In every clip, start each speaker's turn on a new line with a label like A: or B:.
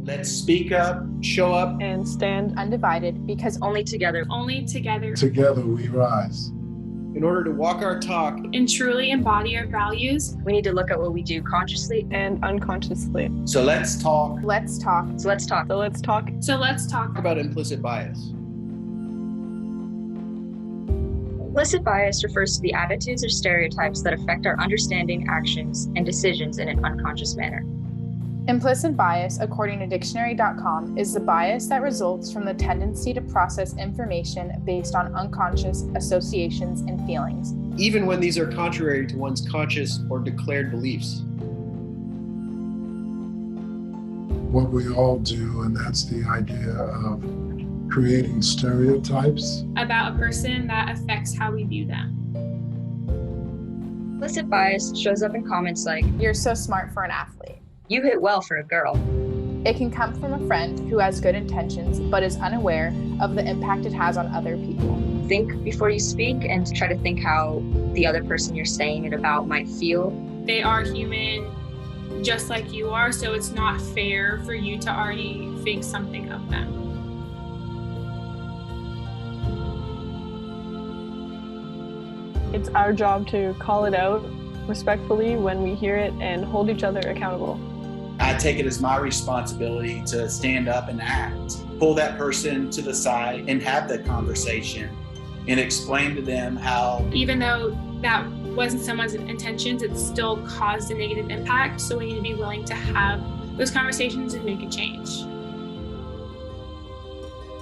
A: Let's speak up, show up,
B: and stand undivided, because
C: only together
D: Together we rise.
A: in order to walk our talk
E: and truly embody our values.
C: we need to look at what we do consciously
B: and unconsciously.
A: So let's talk
C: let's talk
B: So let's talk
A: about implicit bias.
C: Implicit bias refers to the attitudes or stereotypes that affect our understanding, actions, and decisions in an unconscious manner.
F: Implicit bias, according to dictionary.com, is the bias that results from the tendency to process information based on unconscious associations and feelings,
A: Even when these are contrary to one's conscious or declared beliefs.
D: What we all do, and that's the idea of creating stereotypes.
E: About a person that affects how we view them.
C: Implicit bias shows up in comments like,
F: "You're so smart for an athlete."
C: "You hit well for a girl."
F: It can come from a friend who has good intentions but is unaware of the impact it has on other people.
C: Think before you speak and try to think how the other person you're saying it about might feel.
E: They are human just like you are, so it's not fair for you to already think something of them.
B: It's our job to call it out respectfully when we hear it and hold each other accountable.
A: I take it as my responsibility to stand up and act, pull that person to the side and have the conversation and explain to them how,
E: Even though that wasn't someone's intentions, it still caused a negative impact. So we need to be willing to have those conversations and make a change.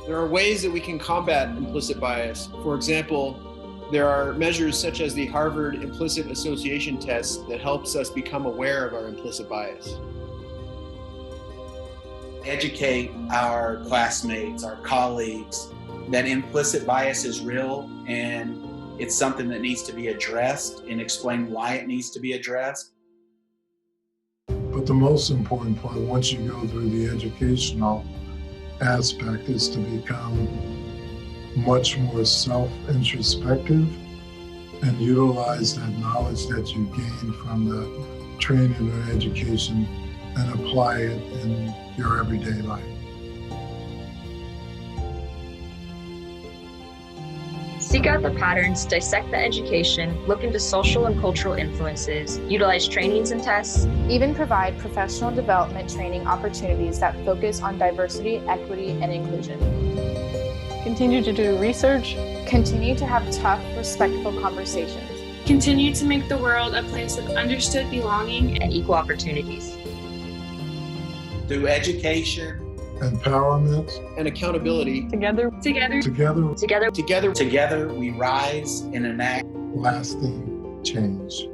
A: there are ways that we can combat implicit bias. For example, there are measures such as the Harvard Implicit Association Test that helps us become aware of our implicit bias. Educate our classmates, our colleagues, that implicit bias is real and it's something that needs to be addressed, and explain why it needs to be addressed.
D: But the most important part, once you go through the educational aspect, is to become much more self-introspective and utilize that knowledge that you gain from the training or education and apply it in your everyday life.
C: Seek out the patterns, dissect the education, look into social and cultural influences, utilize trainings and tests,
F: Even provide professional development training opportunities that focus on diversity, equity, and inclusion.
B: Continue to do research.
F: Continue to have tough, respectful conversations.
E: Continue to make the world a place of understood belonging.
C: and equal opportunities.
A: Through education,
D: Empowerment,
A: and accountability,
B: Together,
D: together,
C: Together,
A: together we rise and enact
D: lasting change.